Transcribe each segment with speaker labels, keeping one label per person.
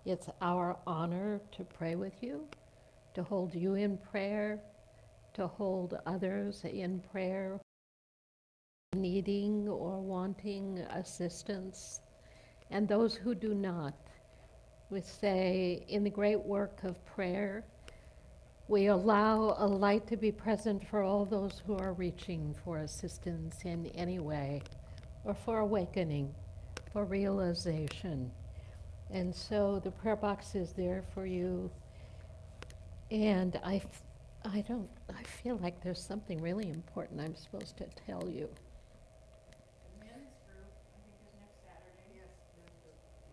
Speaker 1: It's our honor to pray with you, to hold you in prayer, to hold others in prayer, needing or wanting assistance, and those who do not. We say in the great work of prayer, we allow a light to be present for all those who are reaching for assistance in any way, or for awakening, for realization. And so the prayer box is there for you. And I feel like there's something really important I'm supposed to tell you.
Speaker 2: The men's group, I think, is next Saturday. Yes, men's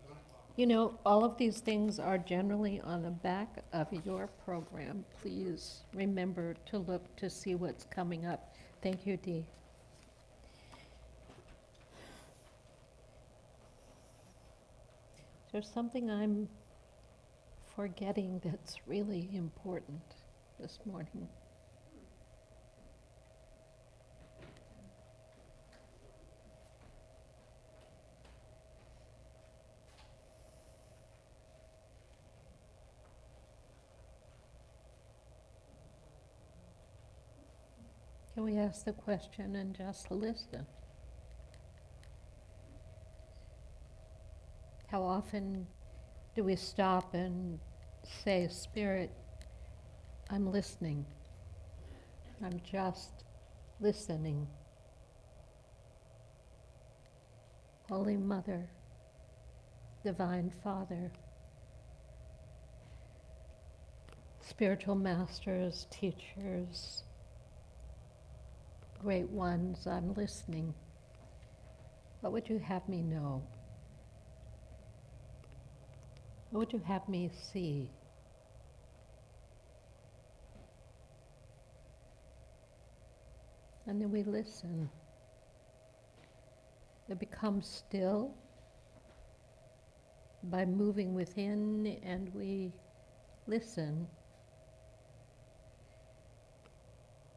Speaker 2: group.
Speaker 1: You know, all of these things are generally on the back of your program. Please remember to look to see what's coming up. Thank you, Dee. There's something I'm forgetting that's really important this morning. Can we ask the question and just listen? How often do we stop and say, Spirit, I'm listening. I'm just listening. Holy Mother, Divine Father, spiritual masters, teachers, great ones, I'm listening. What would you have me know? What would you have me see? And then we listen. We become still by moving within, and we listen.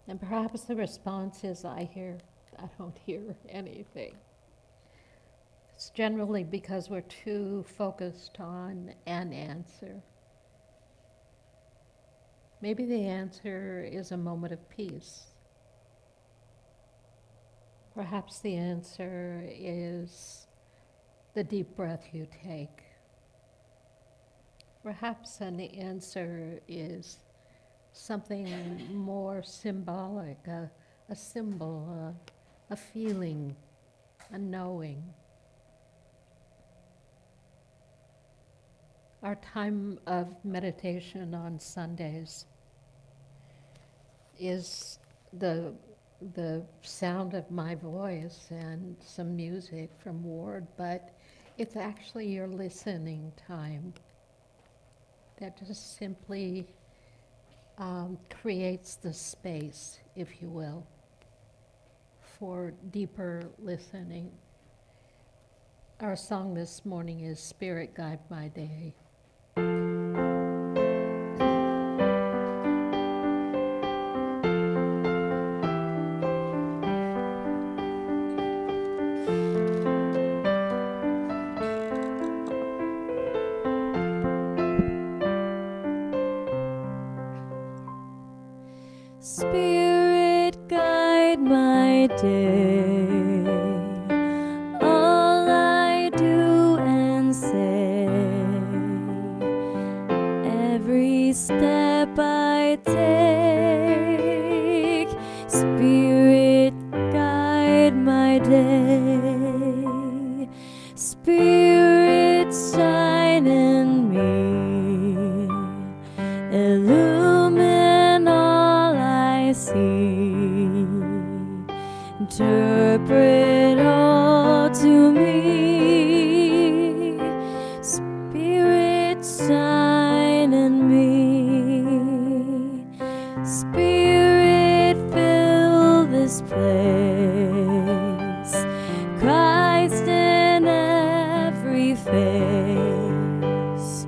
Speaker 1: And perhaps the response is, I don't hear anything. It's generally because we're too focused on an answer. Maybe the answer is a moment of peace. Perhaps the answer is the deep breath you take. Perhaps an answer is something more symbolic, a symbol, a feeling, a knowing. Our time of meditation on Sundays is the sound of my voice and some music from Ward, but it's actually your listening time that just simply creates the space, if you will, for deeper listening. Our song this morning is Spirit Guide My Day.
Speaker 3: Spirit, guide my day, all I do and say, every step I take. Spirit, guide my day. Spirit, shine in me, illumine all I see, interpret all to me. Spirit, shine in me. Spirit, fill this place. Christ in every face.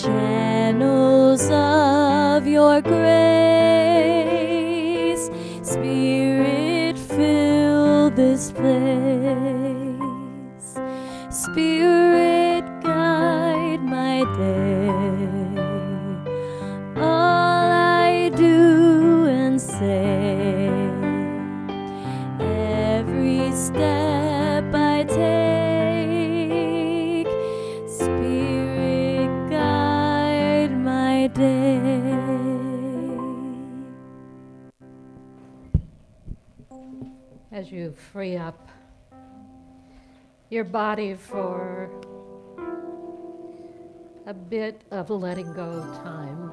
Speaker 3: Channels of your grace. Spirit, fill this place. Spirit, guide my day.
Speaker 1: as you free up your body for a bit of letting go time,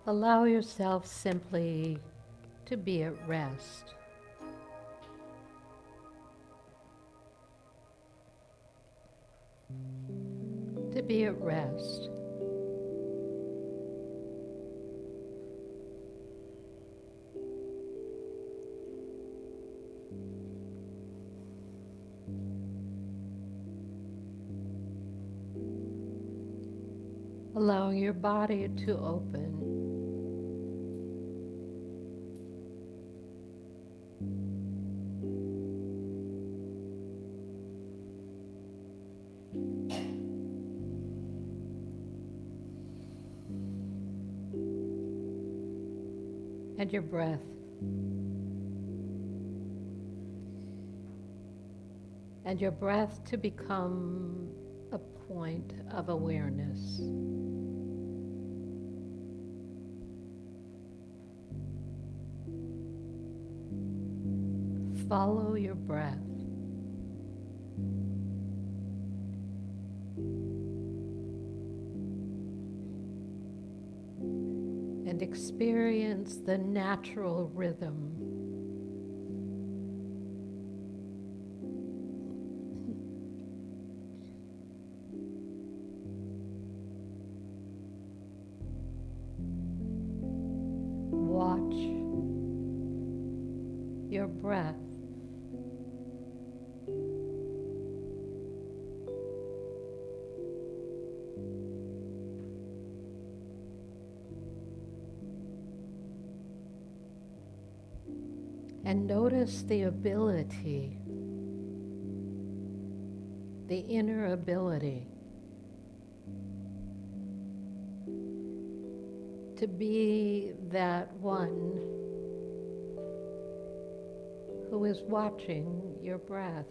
Speaker 1: allow yourself simply to be at rest. To be at rest. Allowing your body to open. And your breath. And your breath to become a point of awareness. Follow your breath. And experience the natural rhythm. Watch your breath. And notice the ability, the inner ability to be that one who is watching your breath.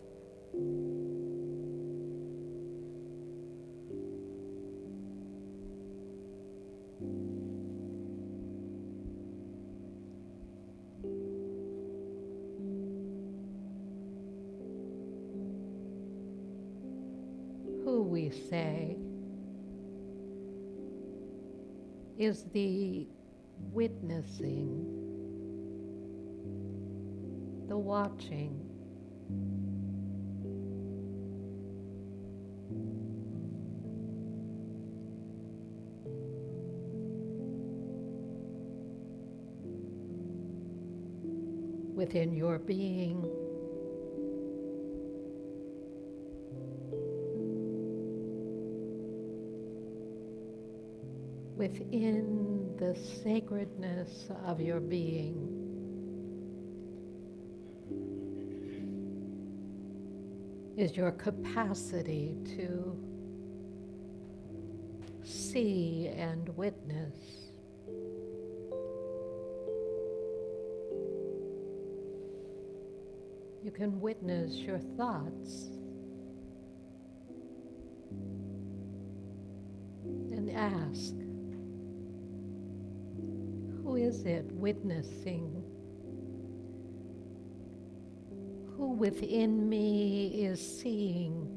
Speaker 1: Who we say is the witnessing, the watching. Within your being. Within the sacredness of your being. Is your capacity to see and witness. You can witness your thoughts and ask, who is it witnessing? Who within me is seeing?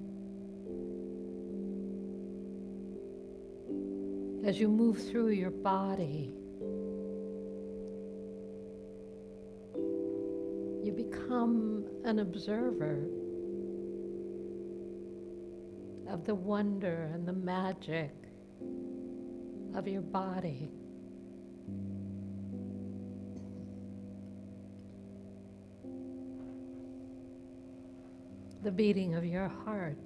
Speaker 1: As you move through your body, you become an observer of the wonder and the magic of your body. The beating of your heart.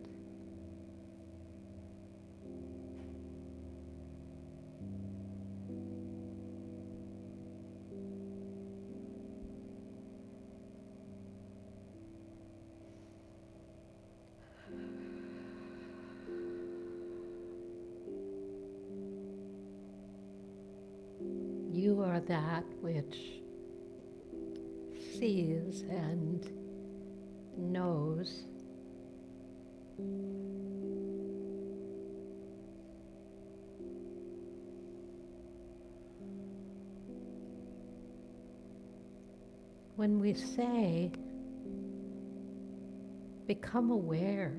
Speaker 1: You are that which sees and knows. when we say, become aware,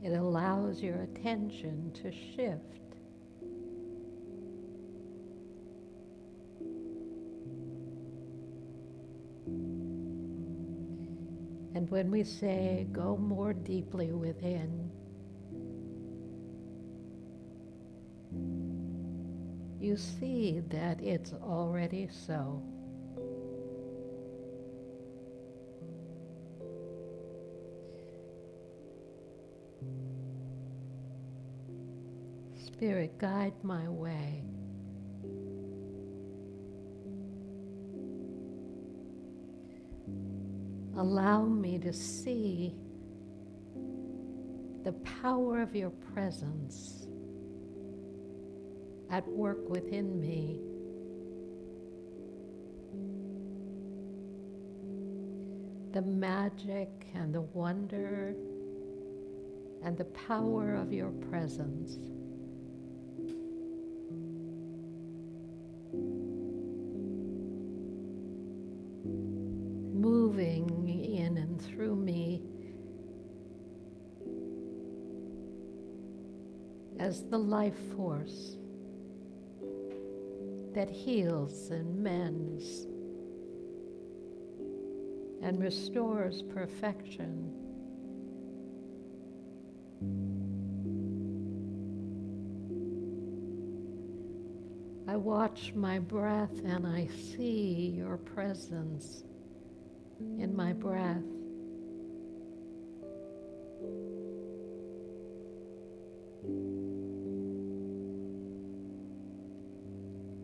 Speaker 1: it allows your attention to shift. And when we say, go more deeply within, you see that it's already so. Spirit, guide my way. Allow me to see the power of your presence at work within me. The magic and the wonder and the power of your presence. Moving in and through me as the life force that heals and mends and restores perfection. I watch my breath and I see your presence in my breath.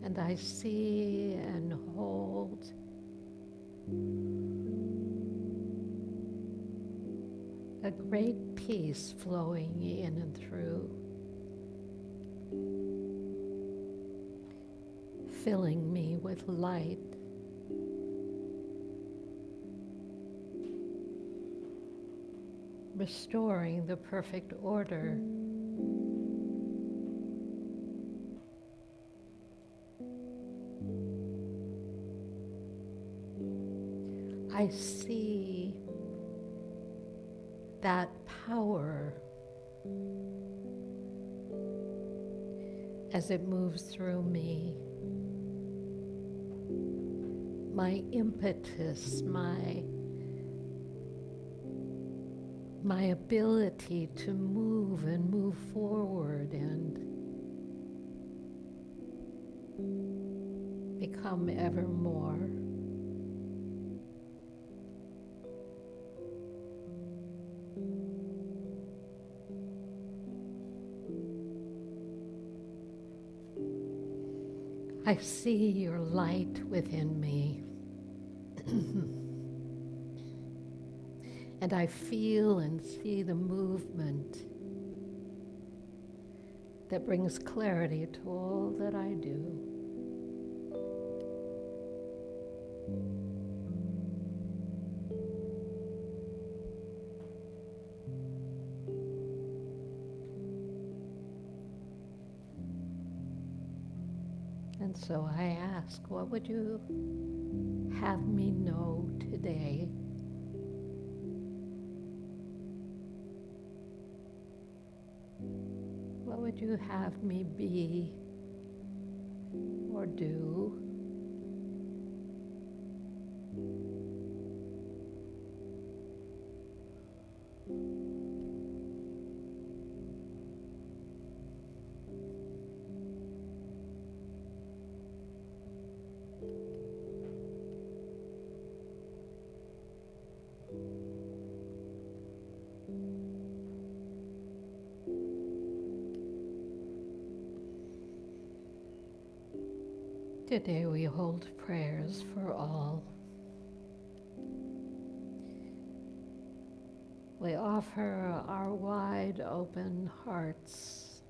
Speaker 1: And I see and hold a great peace flowing in and through, filling me with light. Restoring the perfect order. I see that power as it moves through me. My impetus, my ability to move and move forward and become ever more. I see your light within me. And I feel and see the movement that brings clarity to all that I do. And so I ask, what would you have me know today? What would you have me be or do? Today we hold prayers for all. We offer our wide open hearts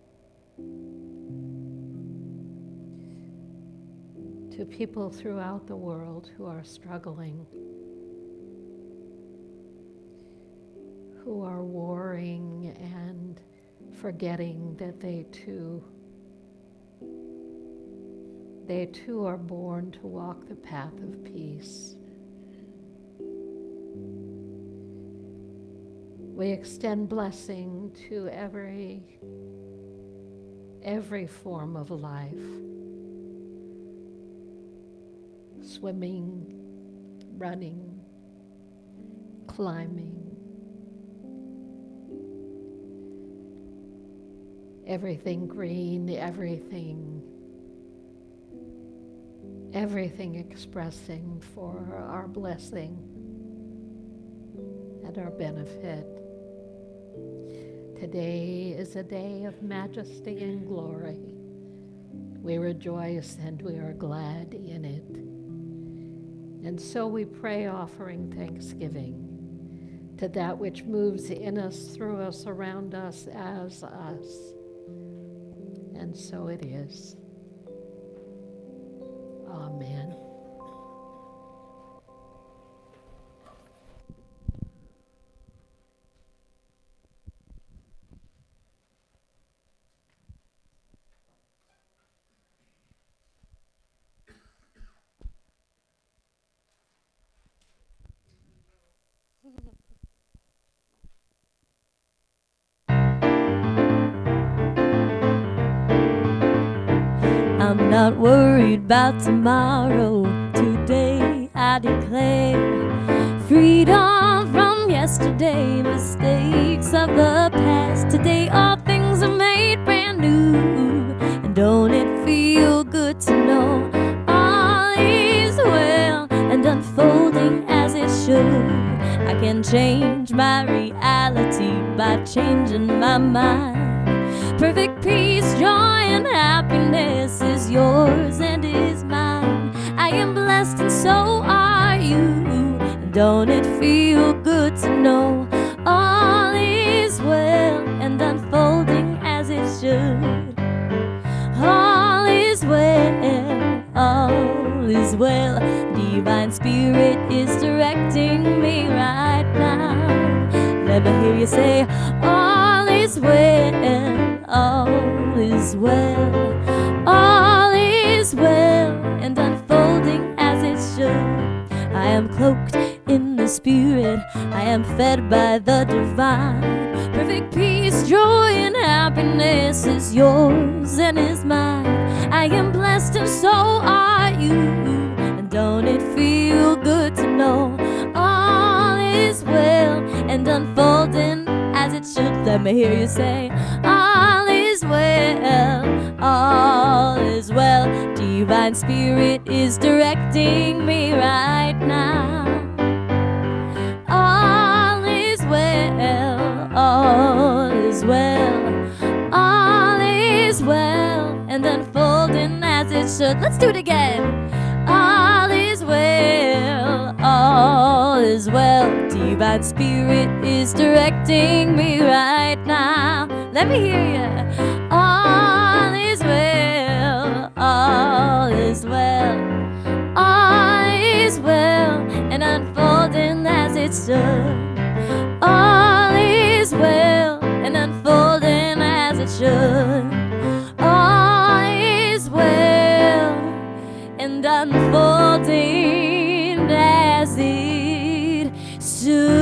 Speaker 1: to people throughout the world who are struggling, who are warring and forgetting that they too they too are born to walk the path of peace. We extend blessing to every form of life. Swimming, running, climbing, everything green, everything expressing for our blessing and our benefit. Today is a day of majesty and glory. We rejoice and we are glad in it. And so we pray, offering thanksgiving to that which moves in us, through us, around us, as us. And so it is. Amen.
Speaker 3: I'm not worried about tomorrow. Today I declare freedom from yesterday, mistakes of the past. Today all things are made brand new. And don't it feel good to know all is well and unfolding as it should? I can change my reality by changing my mind. Perfect peace, joy, and happiness is yours and is mine. I am blessed and so are you. And don't it feel good to know all is well and unfolding as it should? All is well, all is well. Divine Spirit is directing me right now. Let me hear you say, all is well, all is well, all is well, and unfolding as it should. I am cloaked in the Spirit, I am fed by the divine. Perfect peace, joy, and happiness is yours and is mine. I am blessed and so are you. And don't it feel good to know all is well and unfolding as it should? Let me hear you say, all is well, all is well. Divine Spirit is directing me right now. All is well, all is well, all is well and unfolding as it should. Let's do it again. All is well, all is well. Divine Spirit is directing me right now. Let me hear you. All is well, all is well, all is well and unfolding as it should. All is well and unfolding as it should. All is well and unfolding as it should.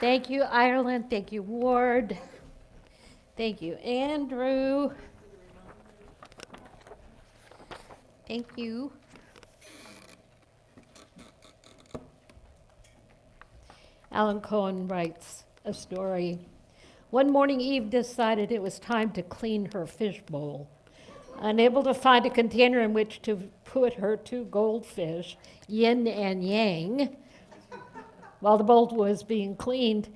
Speaker 1: Thank you, Ireland. Thank you, Ward. Thank you, Andrew. Thank you. Alan Cohen writes a story. One morning, Eve decided it was time to clean her fish bowl. Unable to find a container in which to put her two goldfish, yin and yang, while the bowl was being cleaned,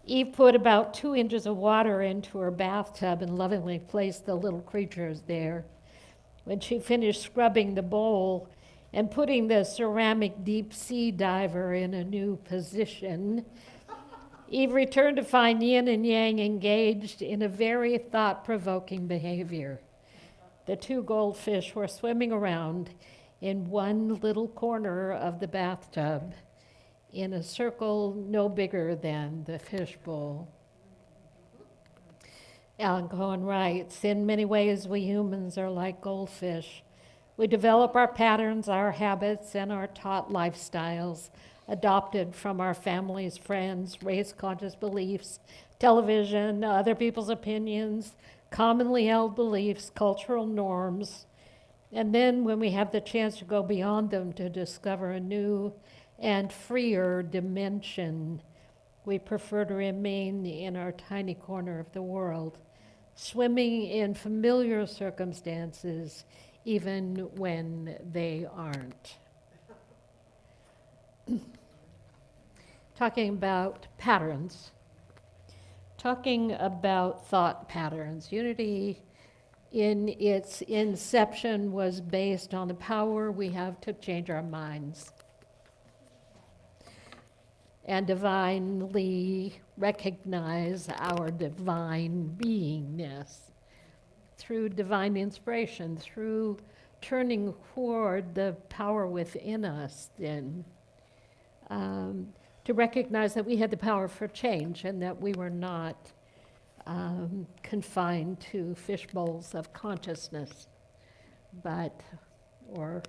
Speaker 1: Eve put about 2 inches of water into her bathtub and lovingly placed the little creatures there. When she finished scrubbing the bowl and putting the ceramic deep sea diver in a new position, Eve returned to find yin and yang engaged in a very thought-provoking behavior. The two goldfish were swimming around in one little corner of the bathtub, in a circle no bigger than the fishbowl. Alan Cohen writes, in many ways we humans are like goldfish. We develop our patterns, our habits, and our taught lifestyles, adopted from our families, friends, race-conscious beliefs, television, other people's opinions, commonly held beliefs, cultural norms. And then when we have the chance to go beyond them to discover a new and freer dimension, we prefer to remain in our tiny corner of the world, swimming in familiar circumstances, even when they aren't. Talking about patterns, talking about thought patterns. Unity in its inception was based on the power we have to change our minds and divinely recognize our divine beingness through divine inspiration, through turning toward the power within us, then to recognize that we had the power for change and that we were not confined to fish bowls of consciousness, or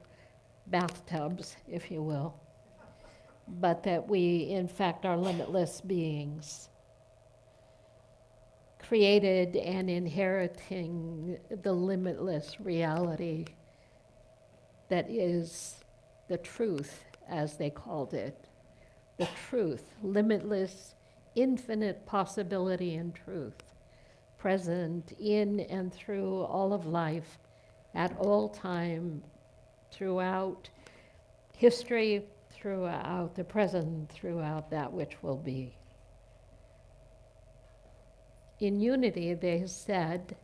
Speaker 1: bathtubs, if you will, but that we, in fact, are limitless beings, created and inheriting the limitless reality that is the truth, as they called it. The truth, limitless, infinite possibility and truth, present in and through all of life, at all time, throughout history, throughout the present, throughout that which will be. In unity, they said,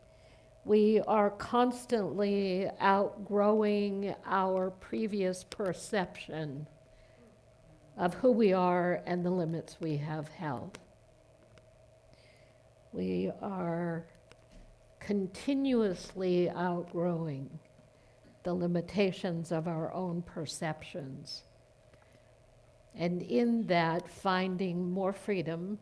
Speaker 1: we are constantly outgrowing our previous perception of who we are and the limits we have held. We are continuously outgrowing the limitations of our own perceptions. And in that, finding more freedom,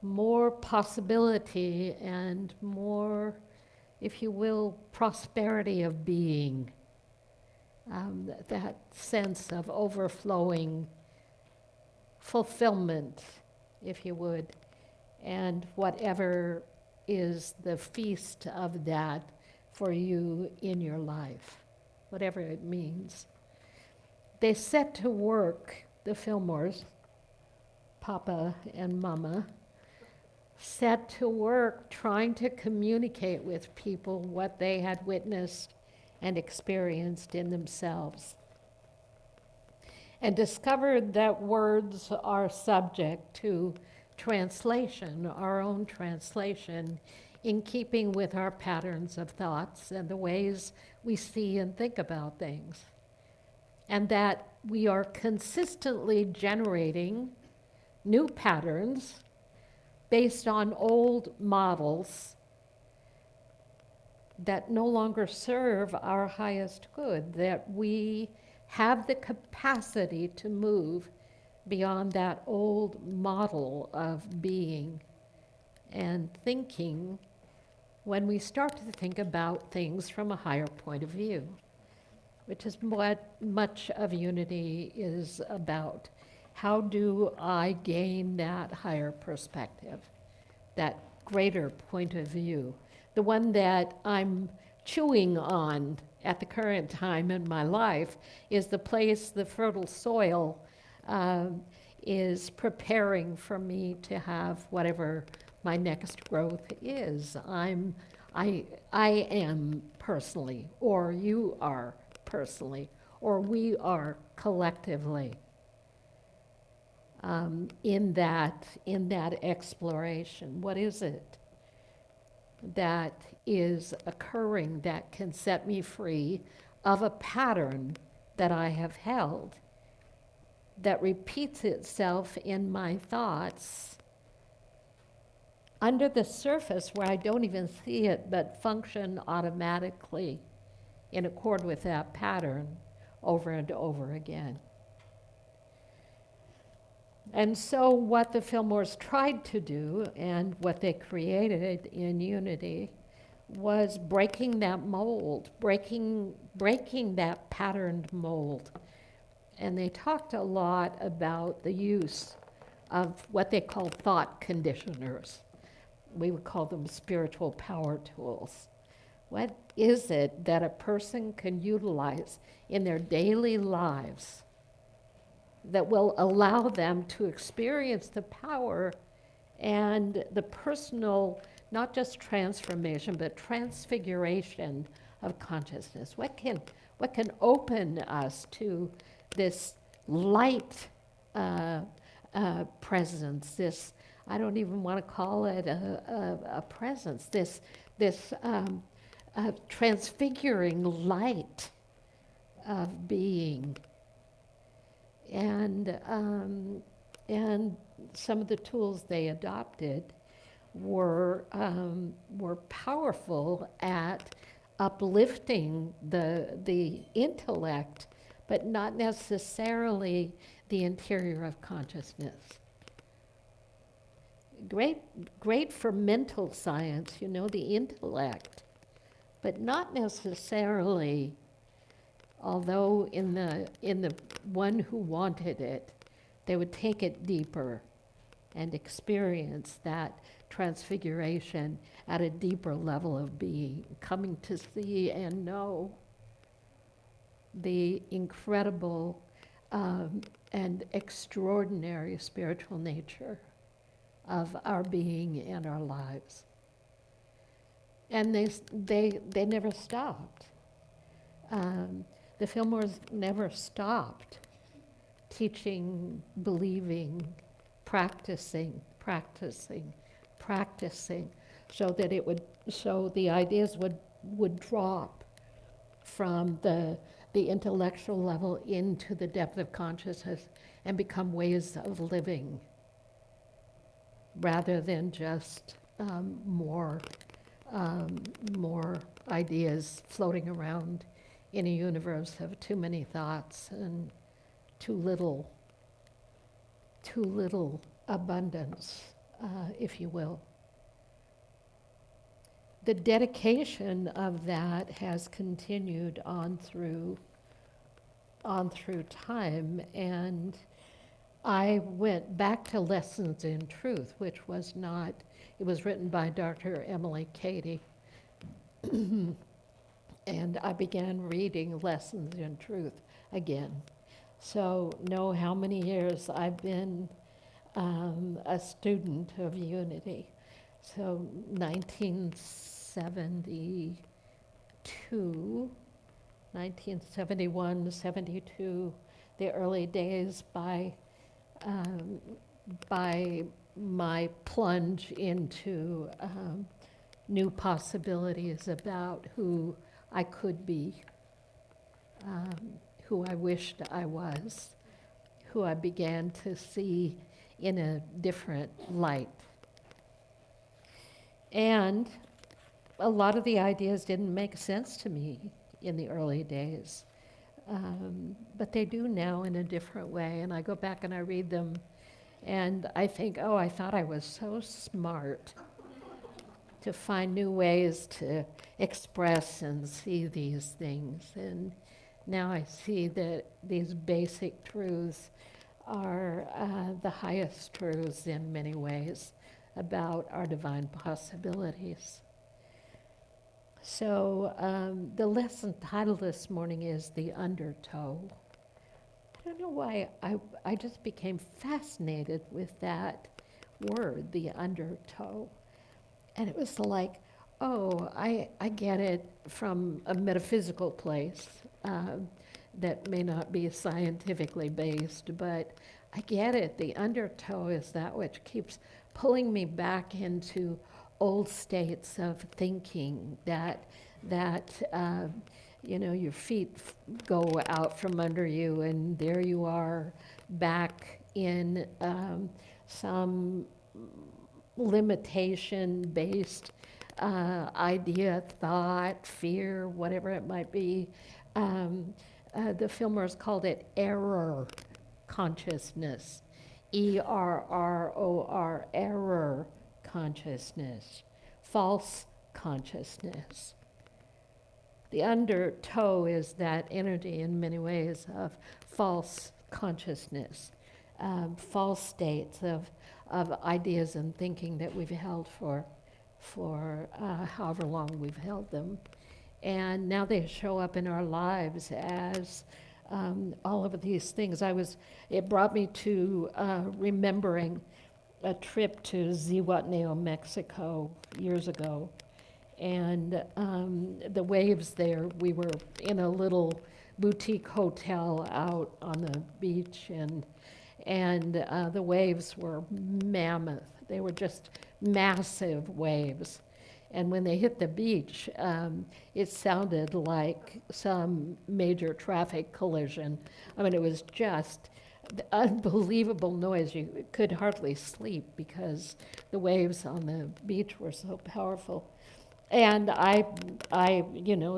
Speaker 1: more possibility, and more, if you will, prosperity of being. That sense of overflowing fulfillment, if you would, and whatever is the feast of that for you in your life, whatever it means. They set to work, the Fillmores, Papa and Mama, set to work trying to communicate with people what they had witnessed and experienced in themselves, and discovered that words are subject to translation, our own translation, in keeping with our patterns of thoughts and the ways we see and think about things, and that we are consistently generating new patterns based on old models that no longer serve our highest good, that we have the capacity to move beyond that old model of being and thinking when we start to think about things from a higher point of view, which is what much of unity is about. How do I gain that higher perspective, that greater point of view? The one that I'm chewing on at the current time in my life is the place, the fertile soil is preparing for me to have whatever my next growth is. I am personally, or you are personally, or we are collectively in that exploration. What is it that is occurring that can set me free of a pattern that I have held that repeats itself in my thoughts under the surface where I don't even see it but function automatically in accord with that pattern over and over again? And so what the Fillmores tried to do and what they created in Unity was breaking that mold, breaking that patterned mold. And they talked a lot about the use of what they call thought conditioners. We would call them spiritual power tools. What is it that a person can utilize in their daily lives that will allow them to experience the power and the personal, not just transformation, but transfiguration of consciousness? What can open us to this light presence, this, I don't even want to call it a presence, this transfiguring light of being. And some of the tools they adopted were powerful at uplifting the intellect, but not necessarily the interior of consciousness. Great for mental science, the intellect, but not necessarily. Although in the one who wanted it, they would take it deeper and experience that transfiguration at a deeper level of being, coming to see and know the incredible and extraordinary spiritual nature of our being and our lives. And they never stopped. The Fillmores never stopped teaching, believing, practicing, so the ideas would drop from the intellectual level into the depth of consciousness and become ways of living rather than just more ideas floating around in a universe of too many thoughts and too little abundance, if you will. The dedication of that has continued on through time, and I went back to Lessons in Truth, which was not, it was written by Dr. Emily Cady. And I began reading Lessons in Truth again. So know how many years I've been a student of Unity. So 1972, 1971, 72, the early days by my plunge into new possibilities about who I could be, who I wished I was, who I began to see in a different light. And a lot of the ideas didn't make sense to me in the early days, but they do now in a different way. And I go back and I read them, and I think, oh, I thought I was so smart to find new ways to express and see these things. And now I see that these basic truths are the highest truths in many ways about our divine possibilities. So the lesson title this morning is The Undertow. I don't know why I just became fascinated with that word, the undertow. And it was like, oh, I get it from a metaphysical place that may not be scientifically based, but I get it. The undertow is that which keeps pulling me back into old states of thinking that your feet go out from under you and there you are back in some limitation-based idea, thought, fear, whatever it might be. The Fillmores called it error consciousness, ERROR, error consciousness, false consciousness. The undertow is that energy in many ways of false consciousness, false states of ideas and thinking that we've held for however long we've held them. And now they show up in our lives as all of these things. It brought me to remembering a trip to Zihuatanejo, Mexico years ago. And the waves there, we were in a little boutique hotel out on the beach, and the waves were mammoth. They were just massive waves. And when they hit the beach, it sounded like some major traffic collision. I mean, it was just unbelievable noise. You could hardly sleep because the waves on the beach were so powerful. And I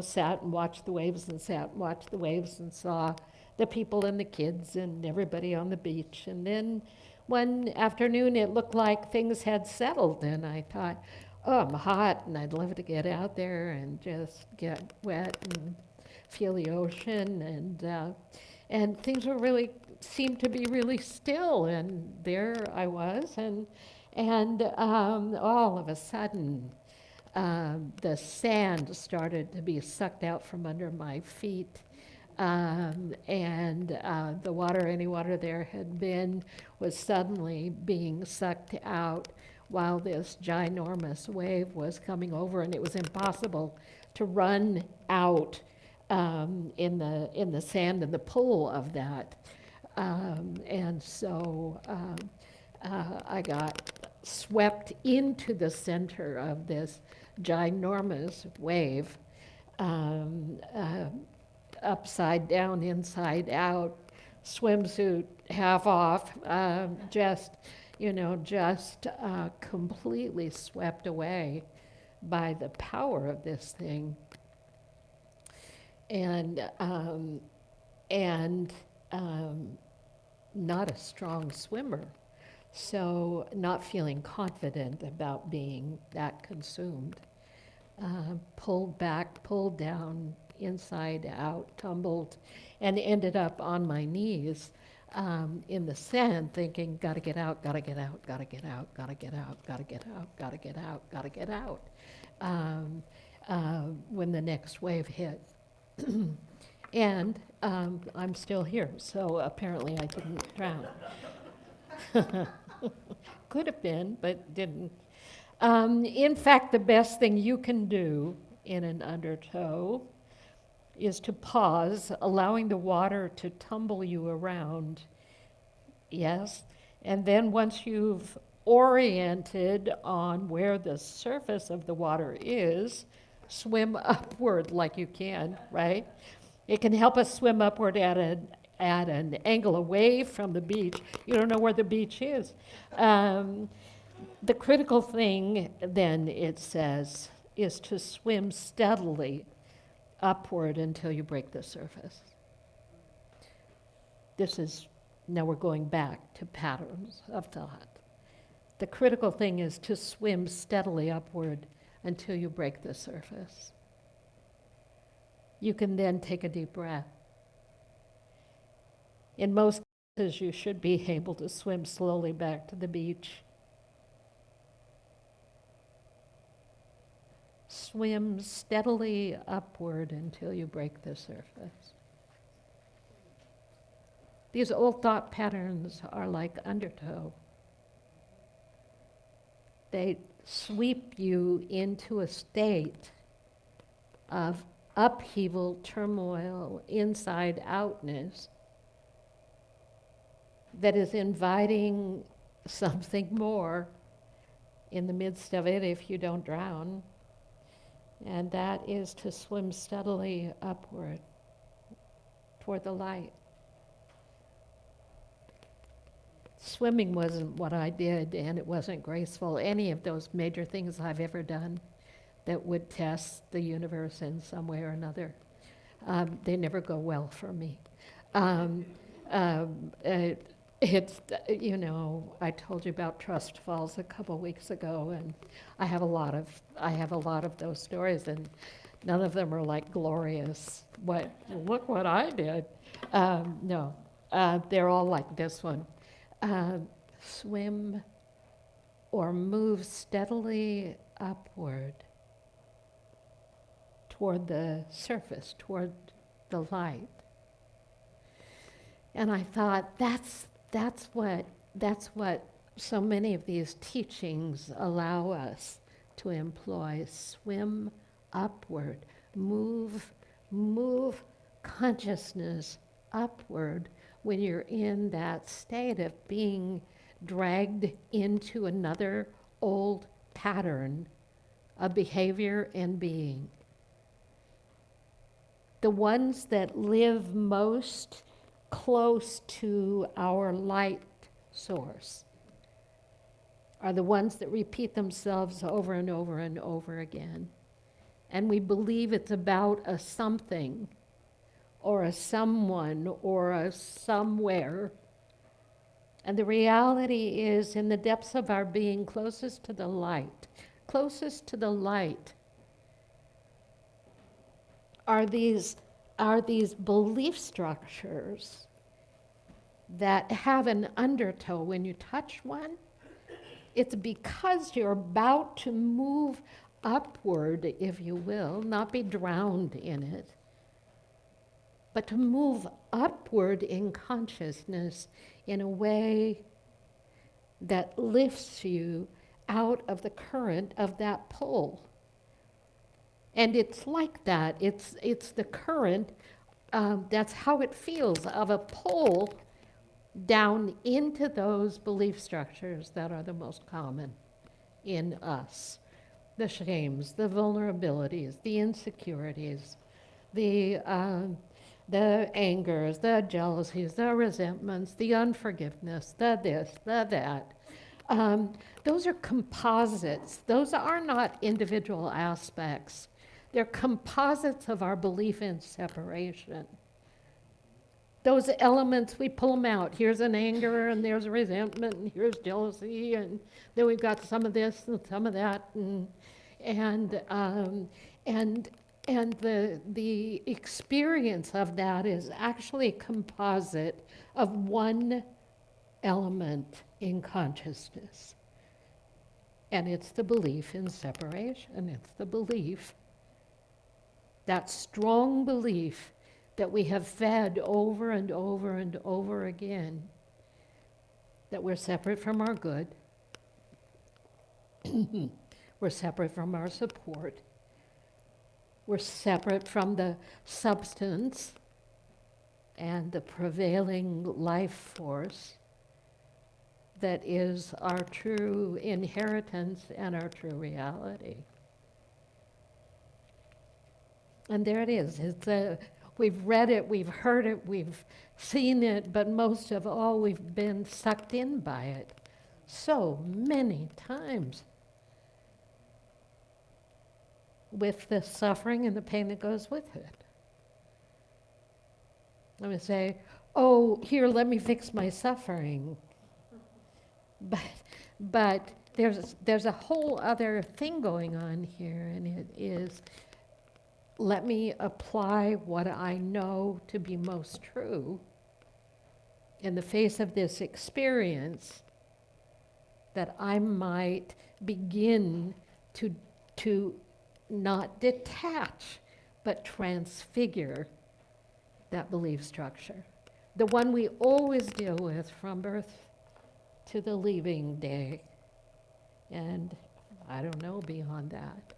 Speaker 1: sat and watched the waves and sat and watched the waves and saw the people and the kids and everybody on the beach. And then one afternoon, it looked like things had settled, and I thought, oh, I'm hot, and I'd love to get out there and just get wet and feel the ocean. And things seemed to be really still, and there I was, and all of a sudden, the sand started to be sucked out from under my feet. The water, any water there had been, was suddenly being sucked out while this ginormous wave was coming over, and it was impossible to run out in the sand and the pull of that. I got swept into the center of this ginormous wave, upside down, inside out, swimsuit half off, just completely swept away by the power of this thing. And not a strong swimmer. So not feeling confident about being that consumed. Pulled back, pulled down, inside out, tumbled, and ended up on my knees in the sand thinking, gotta get out, gotta get out, gotta get out, gotta get out, gotta get out, gotta get out, gotta get out, when the next wave hit. And I'm still here, so apparently I didn't drown. Could have been, but didn't. In fact, the best thing you can do in an undertow is to pause, allowing the water to tumble you around. Yes, and then once you've oriented on where the surface of the water is, swim upward like you can, right? It can help us swim upward at an angle away from the beach. You don't know where the beach is. The critical thing, then, it says, is to swim steadily upward until you break the surface. Now we're going back to patterns of thought. The critical thing is to swim steadily upward until you break the surface. You can then take a deep breath. In most cases, you should be able to swim slowly back to the beach. Swim steadily upward until you break the surface. These old thought patterns are like undertow. They sweep you into a state of upheaval, turmoil, inside-outness that is inviting something more in the midst of it if you don't drown. And that is to swim steadily upward toward the light. Swimming wasn't what I did, and it wasn't graceful. Any of those major things I've ever done that would test the universe in some way or another, they never go well for me. It's, I told you about Trust Falls a couple weeks ago, and I have a lot of those stories, and none of them are like glorious. Look what I did. No, they're all like this one. Swim or move steadily upward toward the surface, toward the light. And I thought that's what so many of these teachings allow us to employ. Swim upward, move consciousness upward when you're in that state of being dragged into another old pattern of behavior and being. The ones that live most close to our light source are the ones that repeat themselves over and over and over again. And we believe it's about a something or a someone or a somewhere. And the reality is, in the depths of our being, closest to the light are these belief structures that have an undertow. When you touch one, it's because you're about to move upward, if you will, not be drowned in it, but to move upward in consciousness in a way that lifts you out of the current of that pull. And it's like that. It's the current, that's how it feels, of a pull down into those belief structures that are the most common in us. The shames, the vulnerabilities, the insecurities, the angers, the jealousies, the resentments, the unforgiveness, the this, the that. Those are composites. Those are not individual aspects. They're composites of our belief in separation. Those elements, we pull them out. Here's an anger, and there's a resentment, and here's jealousy, and then we've got some of this and some of that, and the experience of that is actually a composite of one element in consciousness. And it's the belief in separation. It's the belief, that strong belief that we have fed over and over and over again, that we're separate from our good, we're separate from our support, we're separate from the substance and the prevailing life force that is our true inheritance and our true reality. And there it is. We've read it, we've heard it, we've seen it, but most of all, we've been sucked in by it so many times, with the suffering and the pain that goes with it. Let me say, oh, here, let me fix my suffering. But there's a whole other thing going on here, and it is, let me apply what I know to be most true in the face of this experience, that I might begin to not detach, but transfigure that belief structure. The one we always deal with from birth to the leaving day, and I don't know beyond that,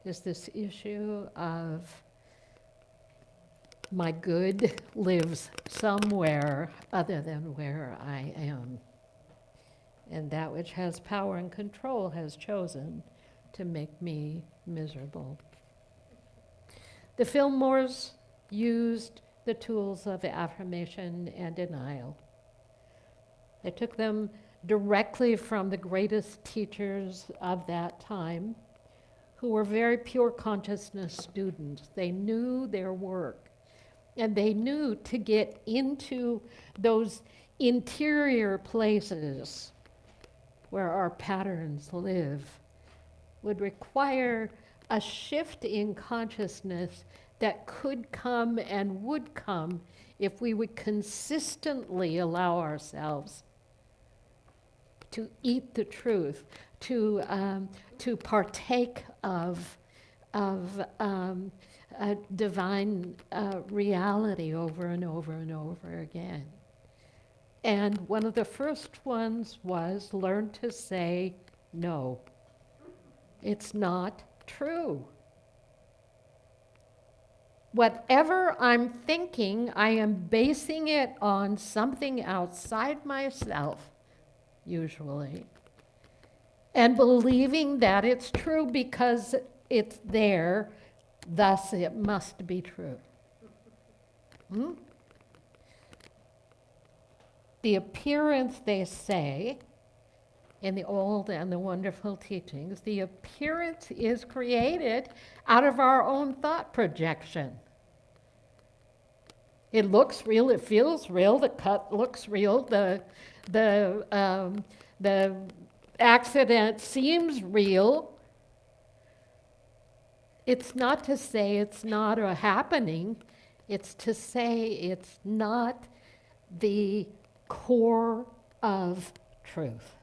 Speaker 1: is this issue of my good lives somewhere other than where I am. And that which has power and control has chosen to make me miserable. The Fillmores used the tools of affirmation and denial. They took them directly from the greatest teachers of that time, who were very pure consciousness students. They knew their work, and they knew to get into those interior places where our patterns live would require a shift in consciousness that could come and would come if we would consistently allow ourselves to eat the truth, to partake of a divine reality over and over and over again. And one of the first ones was learn to say no. It's not true. Whatever I'm thinking, I am basing it on something outside myself, usually, and believing that it's true because it's there, thus it must be true. The appearance, they say, in the old and the wonderful teachings, the appearance is created out of our own thought projection. It looks real, it feels real, the cut looks real, the accident seems real. It's not to say it's not a happening, it's to say it's not the core of truth.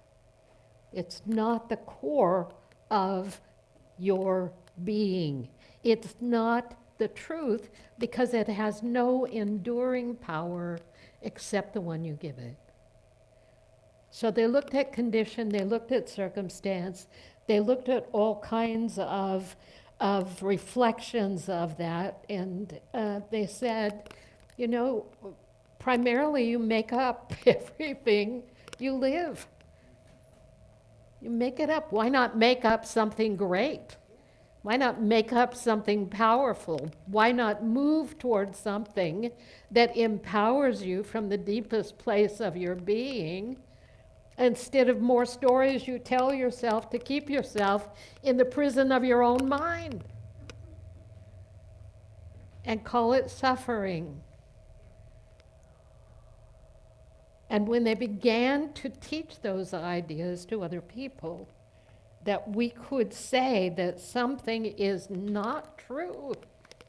Speaker 1: It's not the core of your being. It's not the truth because it has no enduring power except the one you give it. So they looked at condition, they looked at circumstance, they looked at all kinds of reflections of that, and they said, you know, primarily you make up everything you live. You make it up. Why not make up something great? Why not make up something powerful? Why not move towards something that empowers you from the deepest place of your being, instead of more stories you tell yourself to keep yourself in the prison of your own mind and call it suffering? And when they began to teach those ideas to other people, that we could say that something is not true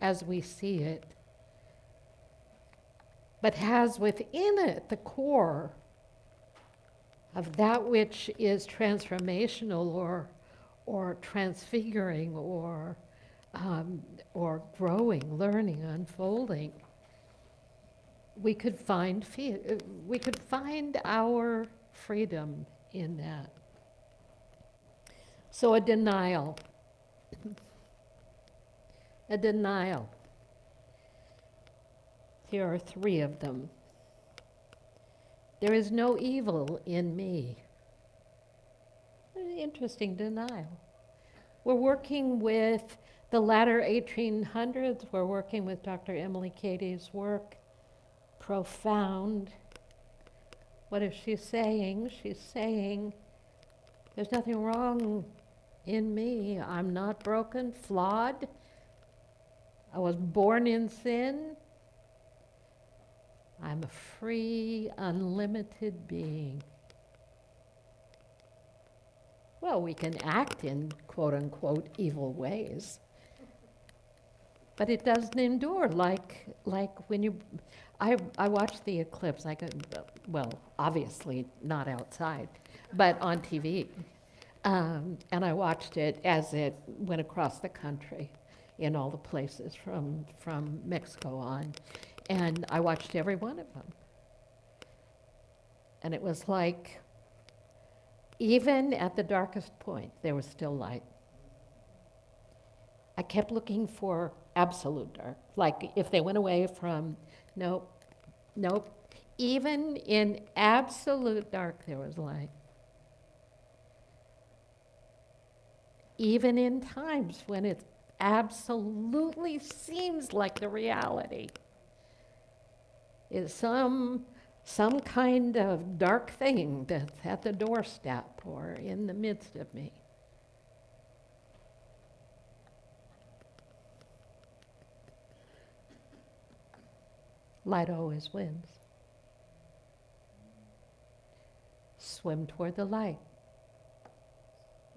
Speaker 1: as we see it, but has within it the core of that which is transformational or transfiguring or growing, learning, unfolding, we could find our freedom in that. So a denial. A denial. Here are 3 of them. There is no evil in me. An interesting denial. We're working with the latter 1800s. We're working with Dr. Emily Cady's work. Profound. What is she saying? She's saying, there's nothing wrong in me. I'm not broken, flawed. I was born in sin. I'm a free, unlimited being. Well, we can act in quote-unquote evil ways, but it doesn't endure like when you... I watched the eclipse. Well, obviously not outside, but on TV. And I watched it as it went across the country in all the places from Mexico on. And I watched every one of them. And it was like, even at the darkest point, there was still light. I kept looking for absolute dark. Like if they went away from, nope. Even in absolute dark, there was light. Even in times when it absolutely seems like the reality is some kind of dark thing that's at the doorstep or in the midst of me. Light always wins. swim toward the light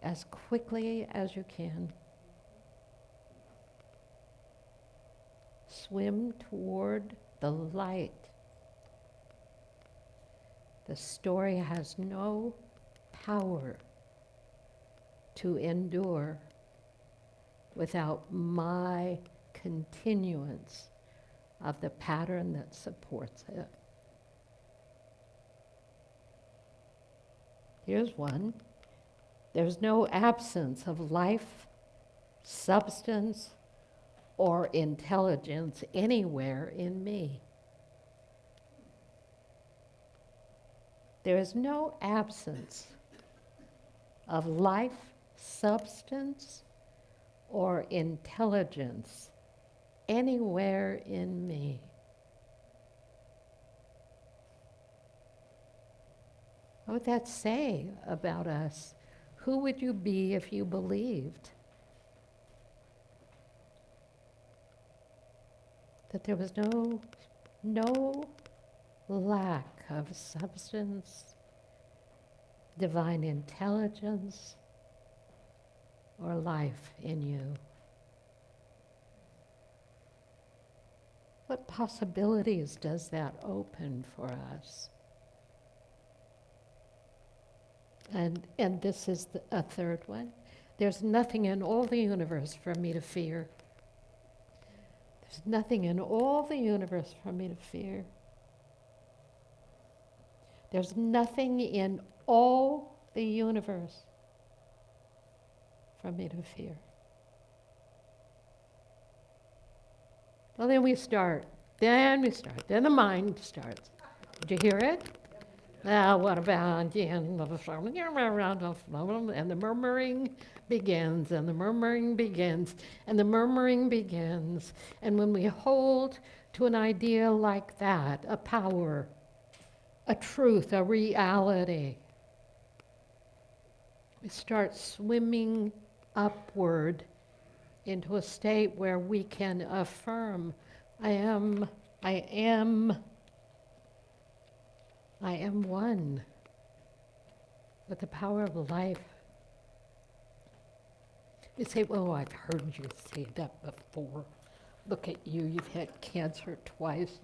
Speaker 1: as quickly as you can. Swim toward the light. The story has no power to endure without my continuance of the pattern that supports it. Here's one. There's no absence of life, substance, or intelligence anywhere in me. There is no absence of life, substance, or intelligence anywhere in me. What would that say about us? Who would you be if you believed that there was no lack of substance, divine intelligence, or life in you? What possibilities does that open for us? And this is a third one. There's nothing in all the universe for me to fear. There's nothing in all the universe for me to fear. There's nothing in all the universe for me to fear. Well, then we start. Then the mind starts. Did you hear it? Now, what about, and the murmuring begins, and the murmuring begins, and the murmuring begins. And when we hold to an idea like that, a power, a truth, a reality, we start swimming upward into a state where we can affirm, I am one with the power of life. You say, well, I've heard you say that before. Look at you, you've had cancer twice,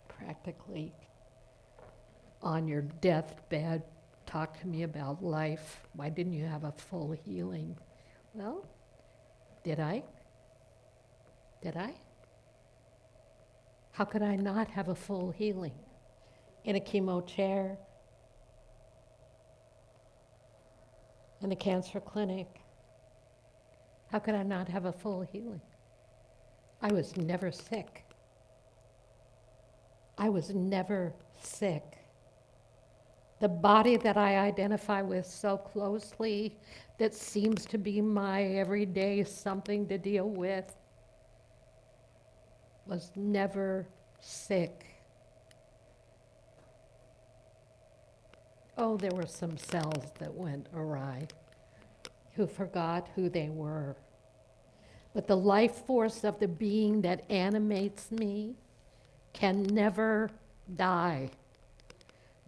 Speaker 1: practically on your deathbed. Talk to me about life. Why didn't you have a full healing? Well, did I? Did I? How could I not have a full healing? In a chemo chair, in a cancer clinic. How could I not have a full healing? I was never sick. I was never sick. The body that I identify with so closely, that seems to be my everyday something to deal with, was never sick. Oh, there were some cells that went awry, who forgot who they were. But the life force of the being that animates me can never die.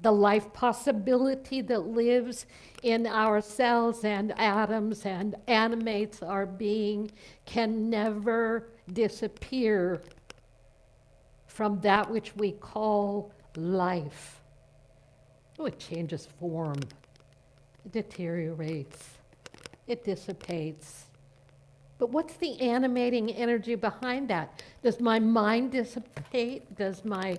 Speaker 1: The life possibility that lives in our cells and atoms and animates our being can never disappear from that which we call life. Oh, it changes form, it deteriorates, it dissipates. But what's the animating energy behind that? Does my mind dissipate? Does my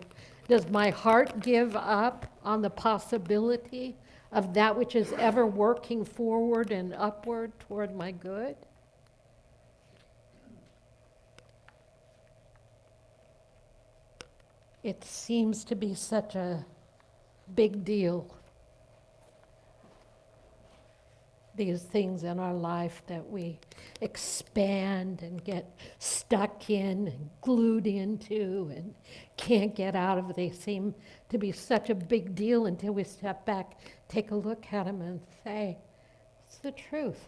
Speaker 1: heart give up on the possibility of that which is ever working forward and upward toward my good? It seems to be such a big deal, these things in our life that we expand and get stuck in and glued into and can't get out of. They seem to be such a big deal until we step back, take a look at them and say, it's the truth.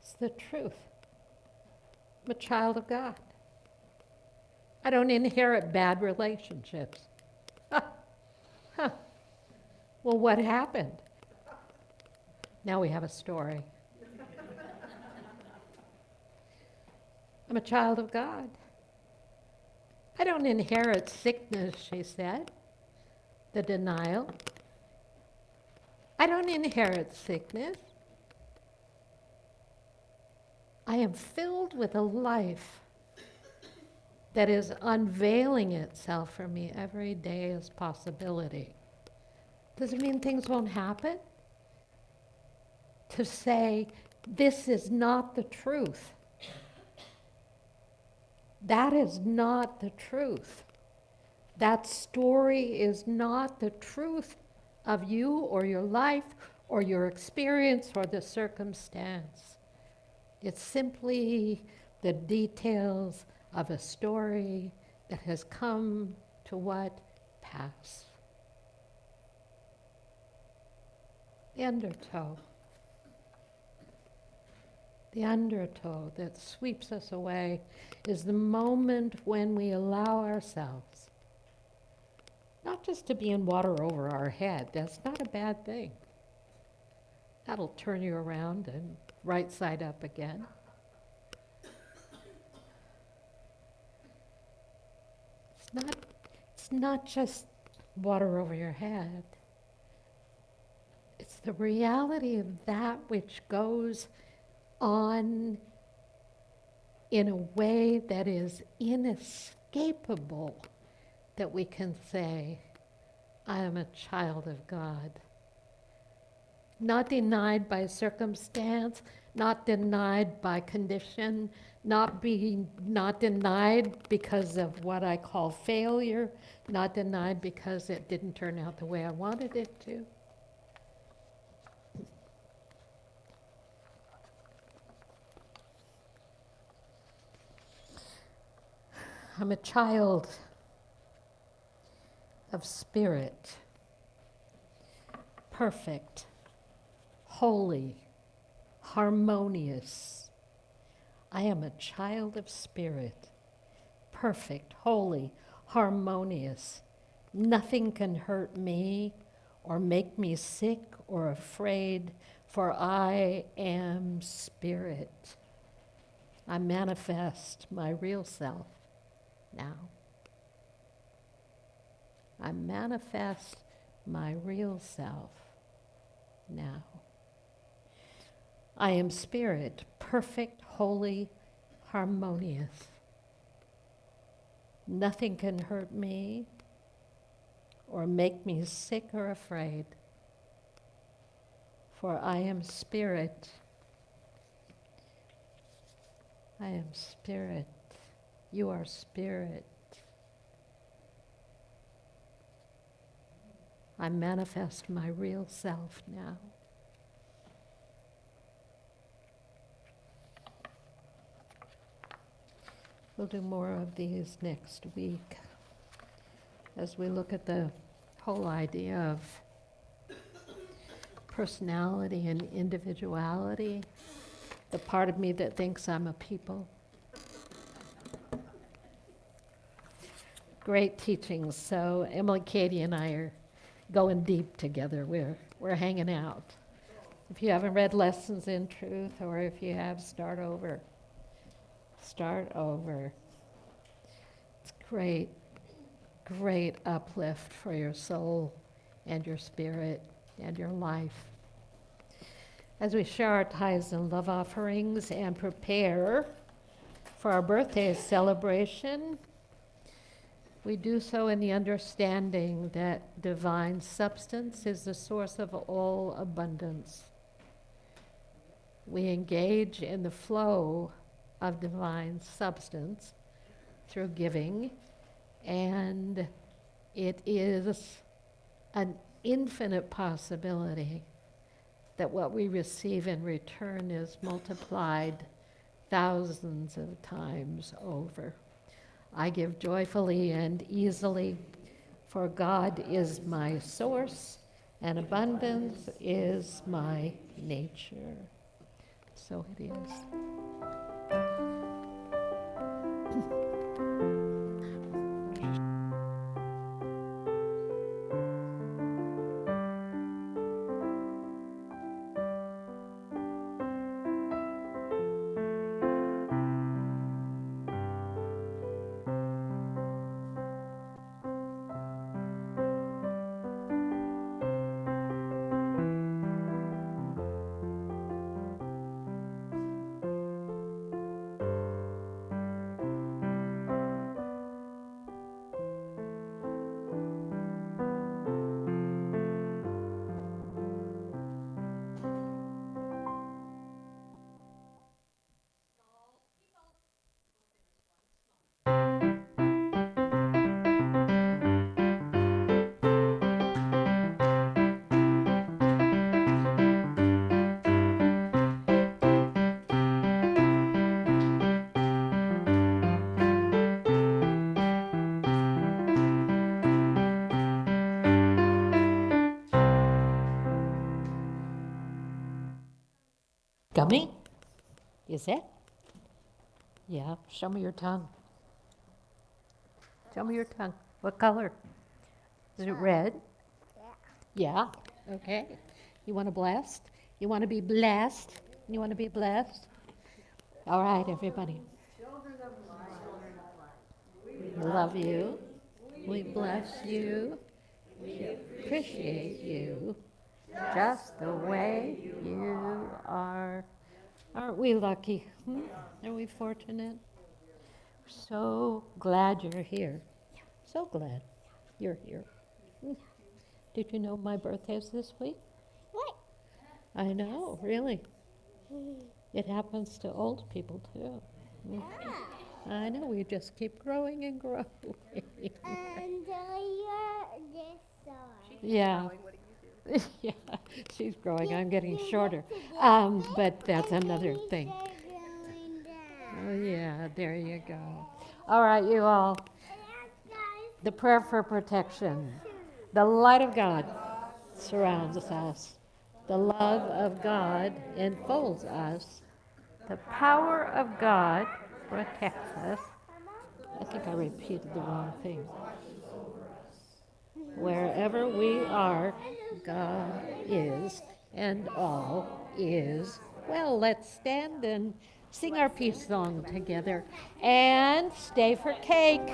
Speaker 1: It's the truth. I'm a child of God. I don't inherit bad relationships. Well, what happened? Now we have a story. I'm a child of God. I don't inherit sickness, she said. The denial. I don't inherit sickness. I am filled with a life that is unveiling itself for me every day as possibility. Does it mean things won't happen? To say, this is not the truth. That is not the truth. That story is not the truth of you or your life or your experience or the circumstance. It's simply the details of a story that has come to what pass. The undertow. The undertow that sweeps us away is the moment when we allow ourselves not just to be in water over our head. That's not a bad thing. That'll turn you around and right side up again. It's not just water over your head. It's the reality of that which goes on in a way that is inescapable, that we can say, I am a child of God. Not denied by circumstance, not denied by condition, not denied because of what I call failure, not denied because it didn't turn out the way I wanted it to. I'm a child of spirit, perfect, holy, harmonious. I am a child of spirit, perfect, holy, harmonious. Nothing can hurt me or make me sick or afraid, for I am spirit. I manifest my real self now. I manifest my real self now. I am spirit, perfect, holy, harmonious. Nothing can hurt me or make me sick or afraid, for I am spirit. I am spirit. You are spirit. I manifest my real self now. We'll do more of these next week as we look at the whole idea of personality and individuality, the part of me that thinks I'm a people. Great teachings. So Emily, Katie, and I are going deep together. We're hanging out. If you haven't read Lessons in Truth, or if you have, start over. Start over. It's great, great uplift for your soul and your spirit and your life. As we share our tithes and love offerings and prepare for our birthday celebration, we do so in the understanding that divine substance is the source of all abundance. We engage in the flow of divine substance through giving, and it is an infinite possibility that what we receive in return is multiplied thousands of times over. I give joyfully and easily, for God is my source, and abundance is my nature. So it is. Gummy? Is it? Yeah, show me your tongue. Show me your tongue. What color? Is it red? Yeah. Okay. You want to blast? You want to be blessed? You want to be blessed? All right, everybody. We love you. We bless you. We appreciate you just the way you are. Aren't we lucky? Are we fortunate? So glad you're here. So glad you're here. Did you know my birthday's this week?
Speaker 4: What?
Speaker 1: I know, really. It happens to old people too. I know, we just keep growing and growing.
Speaker 4: And you're this side.
Speaker 1: Yeah. Yeah, she's growing. I'm getting shorter. But that's another thing. Oh, yeah, there you go. All right, you all. The prayer for protection. The light of God surrounds us. The love of God enfolds us. The power of God protects us. I think I repeated the wrong thing. Wherever we are, God is, and all is well. Let's stand and sing our peace song together. And stay for cake.